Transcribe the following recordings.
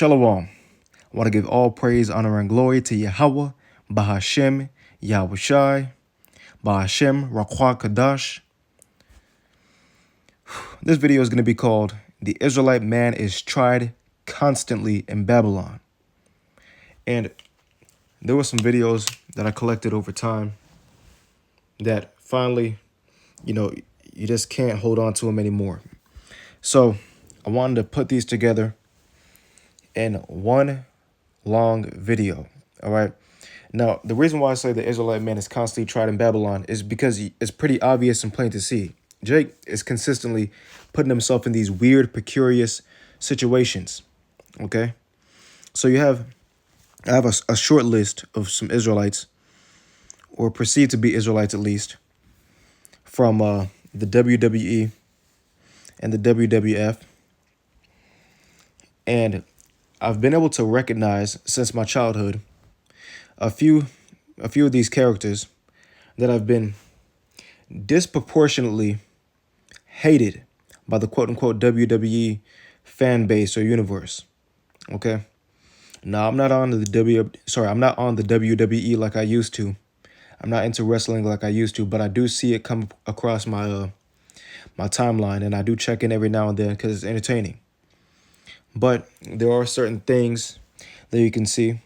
Shalom. I want to give all praise, honor, and glory to Yahweh, Bahashem, Yahushai, Bahashem, Rakwa Kadash. This video is going to be called The Israelite Man is Tried Constantly in Babylon. And there were some videos that I collected over time that finally, you just can't hold on to them anymore. So I wanted to put these together in one long video. All right. Now, the reason why I say the Israelite man is constantly tried in Babylon is because it's pretty obvious and plain to see. Jake is consistently putting himself in these weird, precarious situations. Okay. So I have a short list of some Israelites, or perceived to be Israelites at least, from the WWE and the WWF. And I've been able to recognize since my childhood a few of these characters that have been disproportionately hated by the quote-unquote WWE fan base or universe. Okay. Now, I'm not on the WWE like I used to. I'm not into wrestling like I used to, but I do see it come across my my timeline, and I do check in every now and then because it's entertaining. But there are certain things that you can see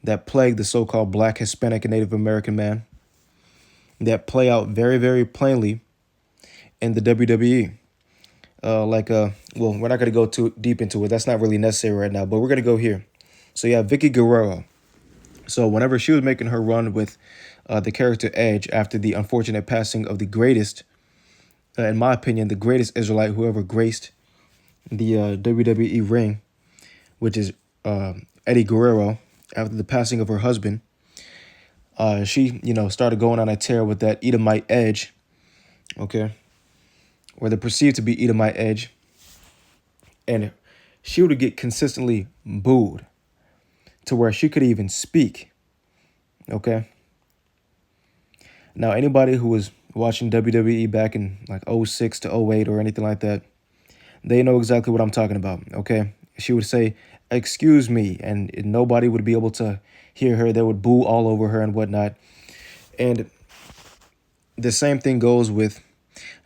that plague the so-called Black, Hispanic, and Native American man that play out very, very plainly in the WWE. Well, we're not going to go too deep into it. That's not really necessary right now, but we're going to go here. So you have Vicky Guerrero. So whenever she was making her run with the character Edge after the unfortunate passing of the greatest, in my opinion, the greatest Israelite who ever graced the WWE ring, which is Eddie Guerrero, after the passing of her husband, she, started going on a tear with that Edomite Edge, okay, or the perceived to be Edomite Edge, and she would get consistently booed to where she could even speak, okay. Now, anybody who was watching WWE back in like 06 to 08 or anything like that, they know exactly what I'm talking about, okay? She would say, "Excuse me," and nobody would be able to hear her. They would boo all over her and whatnot. And the same thing goes with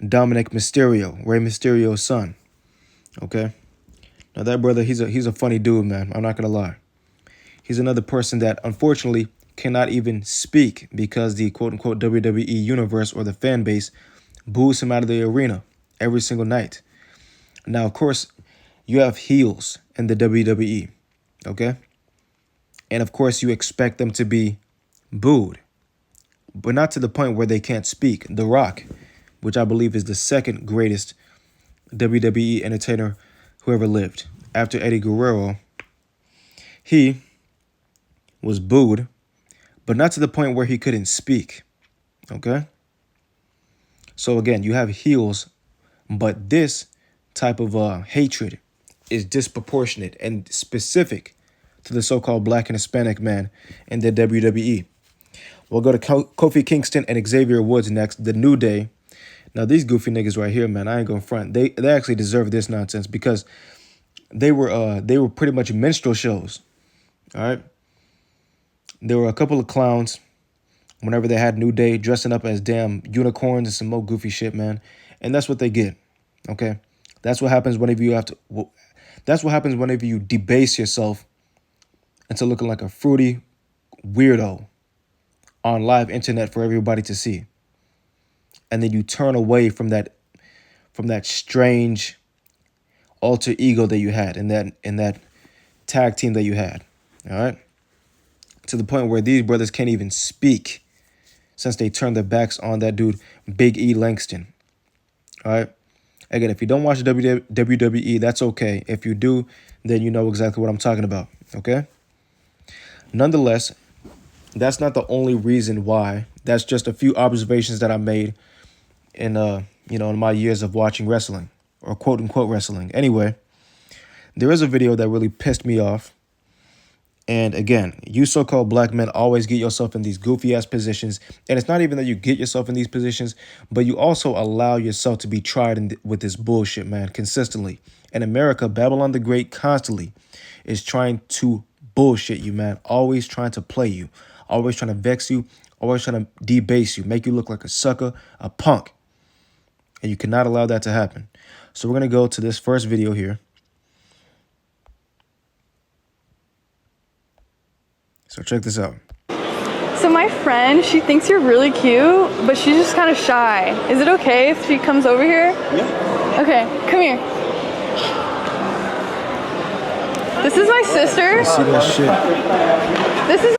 Dominic Mysterio, Rey Mysterio's son, okay? Now, that brother, he's a funny dude, man. I'm not going to lie. He's another person that, unfortunately, cannot even speak because the quote-unquote WWE universe or the fan base boos him out of the arena every single night. Now, of course, you have heels in the WWE, okay? And, of course, you expect them to be booed, but not to the point where they can't speak. The Rock, which I believe is the second greatest WWE entertainer who ever lived, after Eddie Guerrero, he was booed, but not to the point where he couldn't speak, okay? So, again, you have heels, but this type of hatred is disproportionate and specific to the so-called Black and Hispanic man in the WWE. We'll go to Kofi Kingston and Xavier Woods next. The New Day. Now, these goofy niggas right here, man, I ain't going front. They actually deserve this nonsense because they were pretty much minstrel shows. All right. There were a couple of clowns whenever they had New Day dressing up as damn unicorns and some more goofy shit, man. And that's what they get. Okay. That's what happens whenever you debase yourself into looking like a fruity weirdo on live internet for everybody to see. And then you turn away from that strange alter ego that you had in that tag team that you had. All right. To the point where these brothers can't even speak since they turned their backs on that dude, Big E Langston. All right. Again, if you don't watch WWE, that's okay. If you do, then you know exactly what I'm talking about, okay? Nonetheless, that's not the only reason why. That's just a few observations that I made in in my years of watching wrestling, or quote-unquote wrestling. Anyway, there is a video that really pissed me off, And again, you so-called black men always get yourself in these goofy ass positions. And it's not even that you get yourself in these positions, but you also allow yourself to be tried with this bullshit, man, consistently. In America, Babylon the Great constantly is trying to bullshit you, man. Always trying to play you, always trying to vex you, always trying to debase you, make you look like a sucker, a punk. And you cannot allow that to happen. So we're going to go to this first video here. So check this out. So my friend, she thinks you're really cute, but she's just kind of shy. Is it okay if she comes over here? Yeah. Okay, come here. This is my sister. You see that shit? This is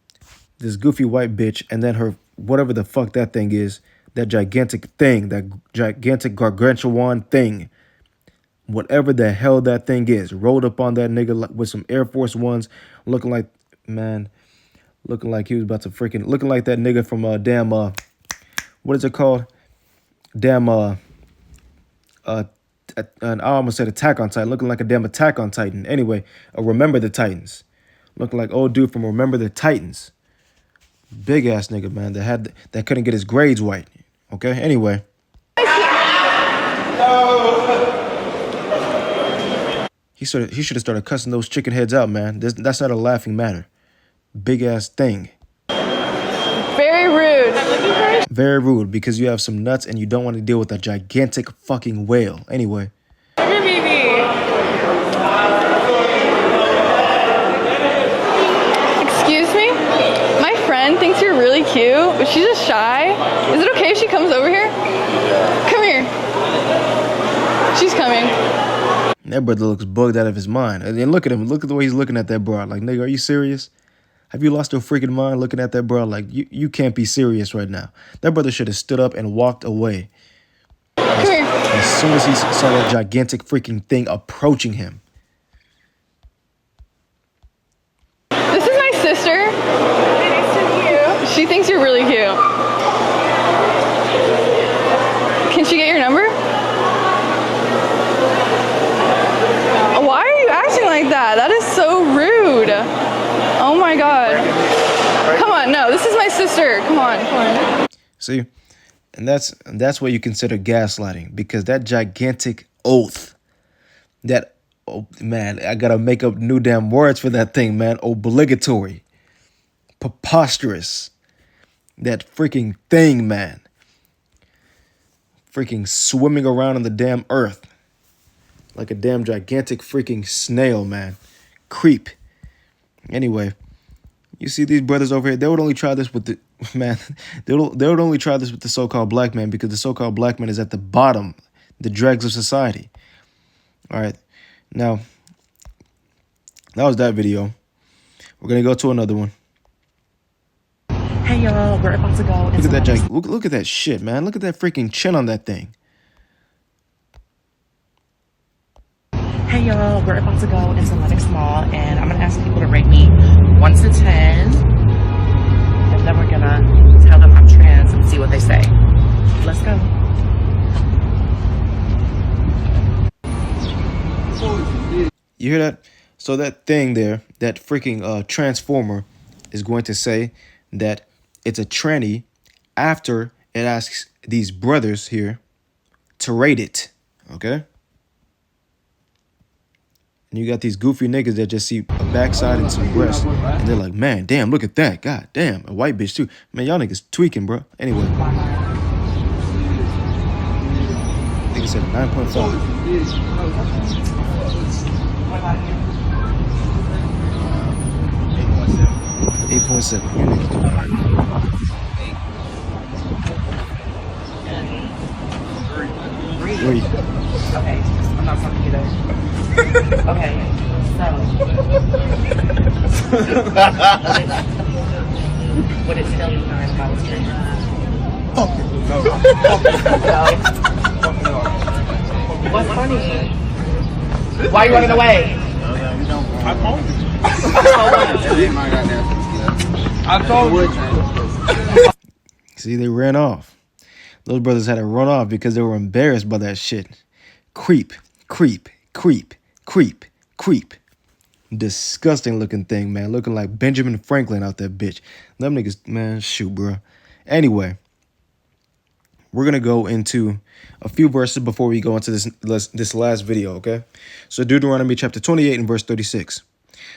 This goofy white bitch, and then her, whatever the fuck that thing is, that gigantic thing, that gigantic gargantuan thing, whatever the hell that thing is, rolled up on that nigga with some Air Force Ones, looking like, man, looking like he was about to freaking, looking like that nigga from what is it called? Damn, and I almost said Attack on Titan, looking like a damn Attack on Titan. Anyway, Remember the Titans, looking like old dude from Remember the Titans. Big ass nigga, man, that couldn't get his grades right. Okay, anyway. He should have started cussing those chicken heads out, man. That's not a laughing matter. Big ass thing. very rude. Very rude because you have some nuts and you don't want to deal with a gigantic fucking whale. Anyway. Excuse me? My friend thinks you're really cute, but she's just shy. Is it okay if she comes over here? Come here. She's coming. That brother looks bugged out of his mind. And then look at him. Look at the way he's looking at that broad. Like, nigga, are you serious? Have you lost your freaking mind looking at that broad? Like, you can't be serious right now. That brother should have stood up and walked away. Come here. As soon as he saw that gigantic freaking thing approaching him. This is my sister. She thinks you're really cute. Can she get your number? Why are you acting like that? That is so rude. Oh my God. Come on, no, this is my sister. Come on. See? And that's what you consider gaslighting, because that gigantic oath, that, oh man, I gotta make up new damn words for that thing, man. Obligatory, preposterous, that freaking thing, man. Freaking swimming around on the damn earth like a damn gigantic freaking snail, man. Creep. Anyway, you see these brothers over here, they would only try this with the, man, they would only try this with the so-called black man, because the so-called black man is at the bottom, the dregs of society. All right, now, that was that video. We're going to go to another one. Hey y'all, we're about to go. Look at that, look at that shit, man. Look at that freaking chin on that thing. Hey y'all, we're about to go into Lenox Mall, and I'm gonna ask people to rate me 1 to 10, and then we're gonna tell them I'm trans and see what they say. Let's go. You hear that? So that thing there, that freaking transformer, is going to say that it's a tranny after it asks these brothers here to rate it. Okay? And you got these goofy niggas that just see a backside and some breasts, and they're like, man, damn, look at that. God damn, a white bitch too. Man, y'all niggas tweaking, bro. Anyway. I think it said 9.5. 8.7. You niggas doing alright. Three. Okay, I'm not talking either. Okay, so. What is 9 minus 3? What's funny? Why are you running away? I told you. See, they ran off. Those brothers had to run off because they were embarrassed by that shit. Creep, creep, creep, creep, creep. Disgusting looking thing, man. Looking like Benjamin Franklin out there, bitch. Them niggas, man, shoot, bro. Anyway, we're going to go into a few verses before we go into this last video, okay? So Deuteronomy chapter 28 and verse 36.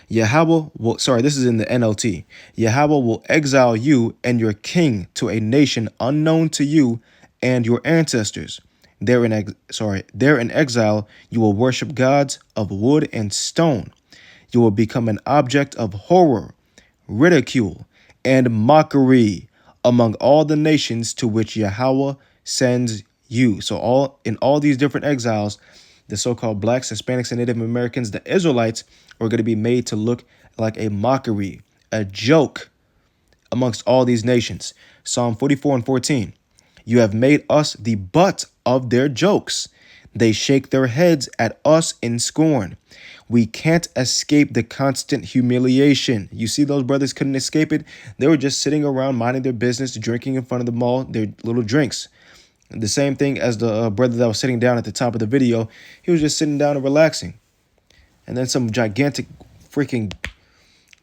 Yahweh will, sorry, this is in the NLT. Yahweh will exile you and your king to a nation unknown to you and your ancestors. There in exile, you will worship gods of wood and stone. You will become an object of horror, ridicule, and mockery among all the nations to which Yahweh sends you. So in all these different exiles, the so-called blacks, Hispanics, and Native Americans, the Israelites, are going to be made to look like a mockery, a joke amongst all these nations. Psalm 44 and 14. You have made us the butt of their jokes. They shake their heads at us in scorn. We can't escape the constant humiliation. You see, those brothers couldn't escape it. They were just sitting around minding their business, drinking in front of the mall, their little drinks. The same thing as the brother that was sitting down at the top of the video. He was just sitting down and relaxing. And then some gigantic freaking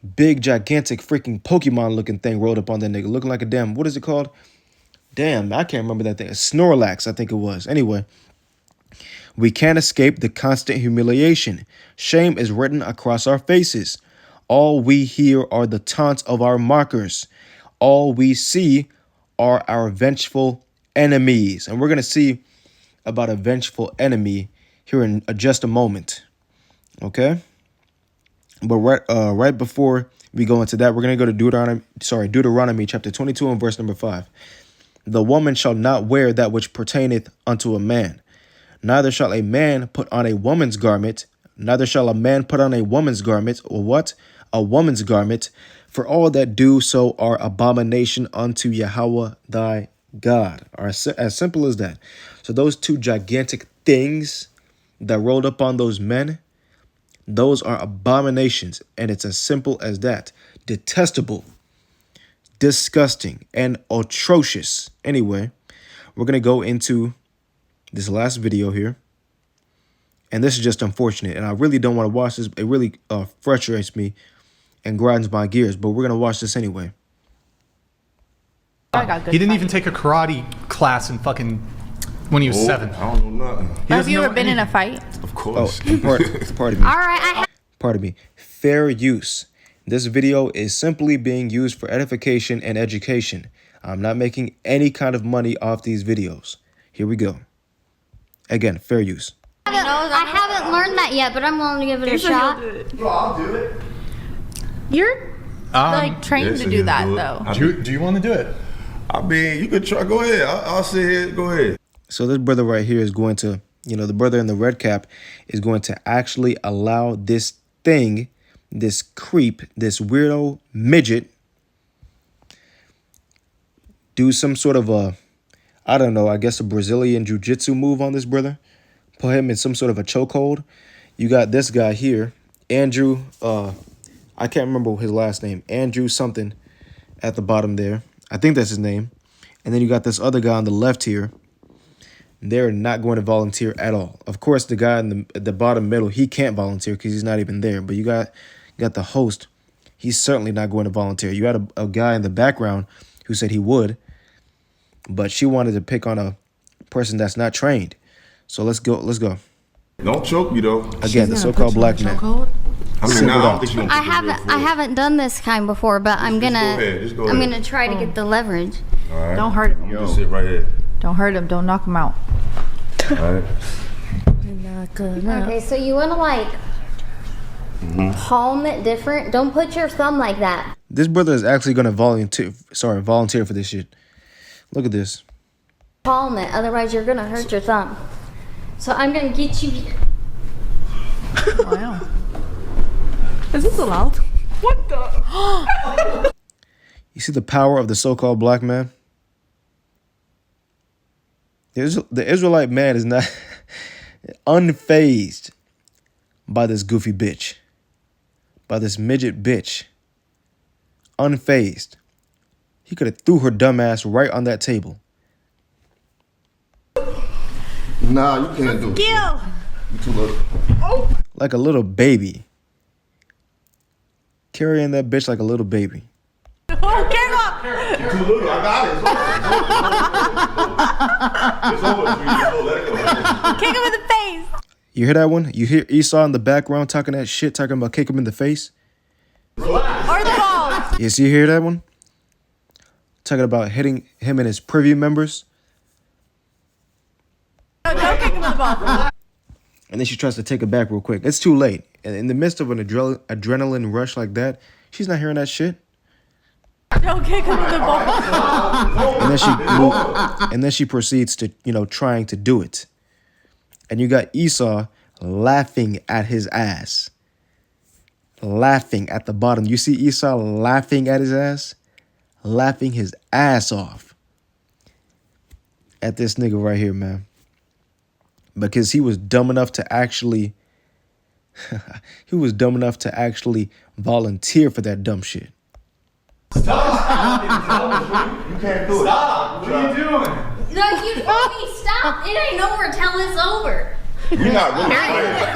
Pokemon looking thing rolled up on that nigga, looking like a damn, what is it called? Damn, I can't remember that thing. Snorlax, I think it was. Anyway, we can't escape the constant humiliation. Shame is written across our faces. All we hear are the taunts of our mockers. All we see are our vengeful enemies. And we're going to see about a vengeful enemy here in just a moment. Okay? But right before we go into that, we're going to go to Deuteronomy chapter 22 and verse number 5. The woman shall not wear that which pertaineth unto a man. Neither shall a man put on a woman's garment. Neither shall a man put on a woman's garment. Or what? A woman's garment. For all that do so are abomination unto Yahweh thy God. As simple as that. So those two gigantic things that rolled up on those men, those are abominations. And it's as simple as that. Detestable, disgusting, and atrocious. Anyway, we're going to go into this last video here. And this is just unfortunate. And I really don't want to watch this. It really frustrates me and grinds my gears. But we're going to watch this anyway. He didn't even take a karate class in fucking when he was 7. I don't know nothing. Have you ever been in a fight? Of course. Oh, pardon me. All right, Pardon me. Fair use. This video is simply being used for edification and education. I'm not making any kind of money off these videos. Here we go. Again, fair use. I haven't learned that yet, but I'm willing to give it a shot. I'll do it. You're like trained yes, to do that though. Do you want to do it? I mean, you could try. Go ahead. I'll sit here. Go ahead. So this brother right here is going to, the brother in the red cap is going to actually allow this thing, this creep, this weirdo midget, do some sort of I don't know, I guess a Brazilian jiu-jitsu move on this brother. Put him in some sort of a chokehold. You got this guy here, Andrew, I can't remember his last name, Andrew something at the bottom there. I think that's his name. And then you got this other guy on the left here. They're not going to volunteer at all. Of course, the guy in the bottom middle, he can't volunteer because he's not even there. But you got the host. He's certainly not going to volunteer. You had a guy in the background who said he would. But she wanted to pick on a person that's not trained. So let's go. Don't choke me though. Again, the so-called black man. I mean, Singled I out. don't think you want to I haven't done this kind before, but I'm gonna Just go ahead. try to get the leverage. All right. Don't hurt him. Just sit right here. Don't hurt him. Don't knock him out. All right. Okay, so you wanna like palm it different. Don't put your thumb like that. This brother is actually going to volunteer for this shit. Look at this. Palm it, otherwise you're gonna hurt your thumb. So I'm gonna get you here. Wow. Is this allowed? What the? You see the power of the so-called black man? The Israelite man is not unfazed by this goofy bitch, by this midget bitch. Unfazed. He could have threw her dumb ass right on that table. Nah, you can't do it. Gil. You too little. Like a little baby. carrying that bitch like a little baby. Oh, get up! Too little. I got it. It's over. It's over. Let it go. Kick him in the face. You hear that one? You hear Esau in the background talking that shit, talking about kick him in the face? Or the ball. Yes, you hear that one? Talking about hitting him and his privy members. No, don't kick him in the ball. And then she tries to take it back real quick. It's too late. And in the midst of an adrenaline rush like that, she's not hearing that shit. Don't kick him in the ball. And then she proceeds to, trying to do it. And you got Esau laughing at his ass. Laughing at the bottom. You see Esau laughing at his ass? Laughing his ass off at this nigga right here, man. Because he was dumb enough to actually volunteer for that dumb shit. Stop. You can't do it. Stop. What are you doing? No, you told me stop. It ain't nowhere till it's over. You're not really On playing. it.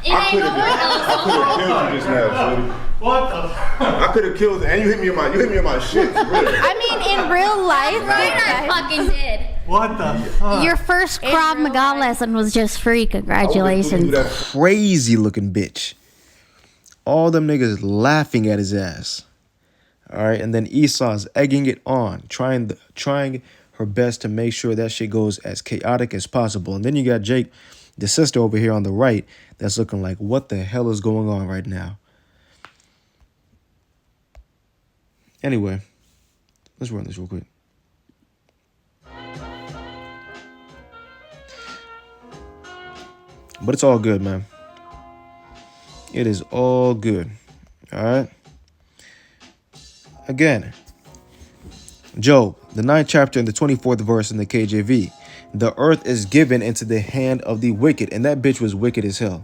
It ain't nowhere till it's over. I could have killed you just now, Shorty. What the? I could have killed you, and you hit me in my shit. Really. I mean, in real life, Right, I fucking did. What the fuck? Your first Krav Maga lesson was just free. Congratulations. Crazy looking bitch. All them niggas laughing at his ass. All right, and then Esau's egging it on, trying her best to make sure that shit goes as chaotic as possible. And then you got Jake, the sister over here on the right, that's looking like, what the hell is going on right now? Anyway, let's run this real quick. But it's all good, man. It is all good. All right. Again, Job, the 9th chapter and the 24th verse in the KJV. The earth is given into the hand of the wicked. And that bitch was wicked as hell.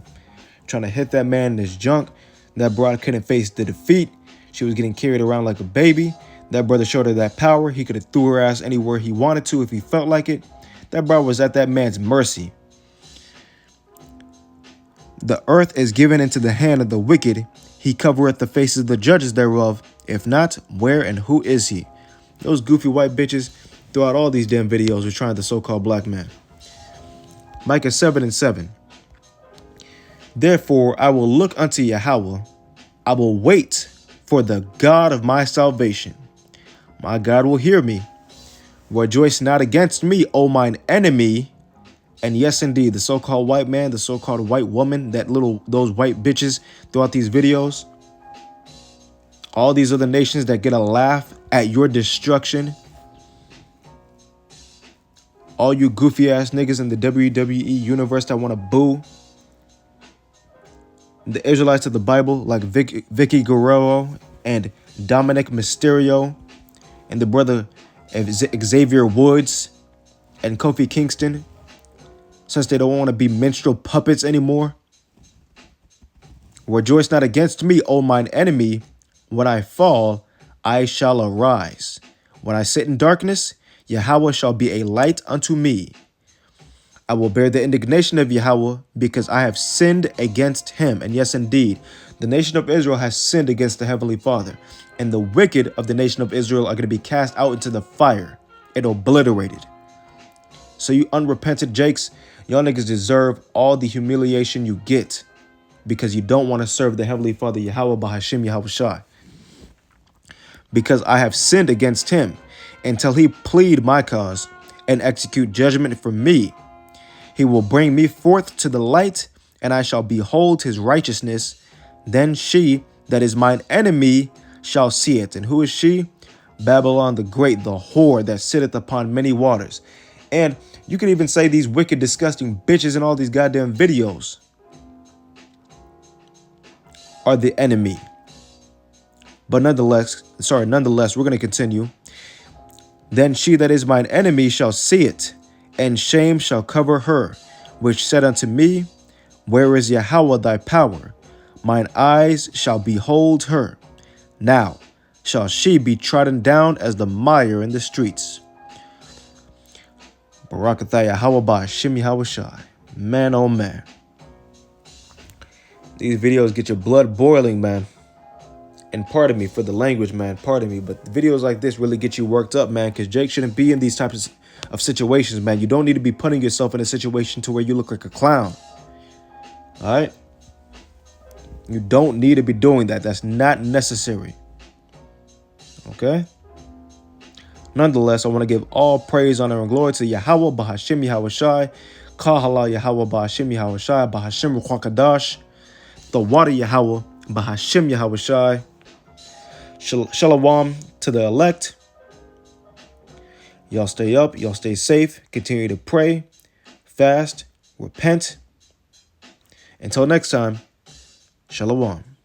Trying to hit that man in his junk. That broad couldn't face the defeat. She was getting carried around like a baby. That brother showed her that power. He could have threw her ass anywhere he wanted to if he felt like it. That brother was at that man's mercy. The earth is given into the hand of the wicked. He covereth the faces of the judges thereof. If not, where and who is he? Those goofy white bitches throughout all these damn videos were trying the so-called black man. Micah 7:7. Therefore, I will look unto Yahweh. I will wait for the God of my salvation. My God will hear me. Rejoice not against me, O mine enemy. And yes, indeed, the so-called white man, the so-called white woman, those white bitches throughout these videos, all these other nations that get a laugh at your destruction, all you goofy ass niggas in the WWE universe that want to boo the Israelites of the Bible, like Vicky Guerrero and Dominic Mysterio and the brother Xavier Woods and Kofi Kingston, since they don't want to be minstrel puppets anymore. Rejoice not against me, O mine enemy. When I fall, I shall arise. When I sit in darkness, Yahweh shall be a light unto me. I will bear the indignation of Yahweh because I have sinned against him. And yes, indeed, the nation of Israel has sinned against the Heavenly Father. And the wicked of the nation of Israel are going to be cast out into the fire and obliterated. So you unrepentant Jakes, y'all niggas deserve all the humiliation you get because you don't want to serve the Heavenly Father Yahweh Bahashim Yahweh Shai. Because I have sinned against him until he plead my cause and execute judgment for me. He will bring me forth to the light, and I shall behold his righteousness. Then she that is mine enemy shall see it. And who is she? Babylon the Great, the whore that sitteth upon many waters. And you can even say these wicked, disgusting bitches in all these goddamn videos are the enemy. But nonetheless, we're going to continue. Then she that is mine enemy shall see it, and shame shall cover her, which said unto me, where is Yahweh thy power? Mine eyes shall behold her. Now shall she be trodden down as the mire in the streets. Barakatha Yahweh Ba'ashim Yahweh Shai. Man, oh man. These videos get your blood boiling, man. And pardon me for the language, man. Pardon me. But videos like this really get you worked up, man. Because Jake shouldn't be in these types of situations, man. You don't need to be putting yourself in a situation to where you look like a clown. All right? You don't need to be doing that. That's not necessary. Okay? Nonetheless, I want to give all praise, honor, and glory to Yahweh, Bahashim Yahweh Shai, Kahala Yahweh, Bahashim Yahweh Shai, Bahashim Ruach Kadash, the water Yahweh, Bahashim Yahweh Shai. Shalom to the elect. Y'all stay up. Y'all stay safe. Continue to pray, fast, repent. Until next time, Shalom.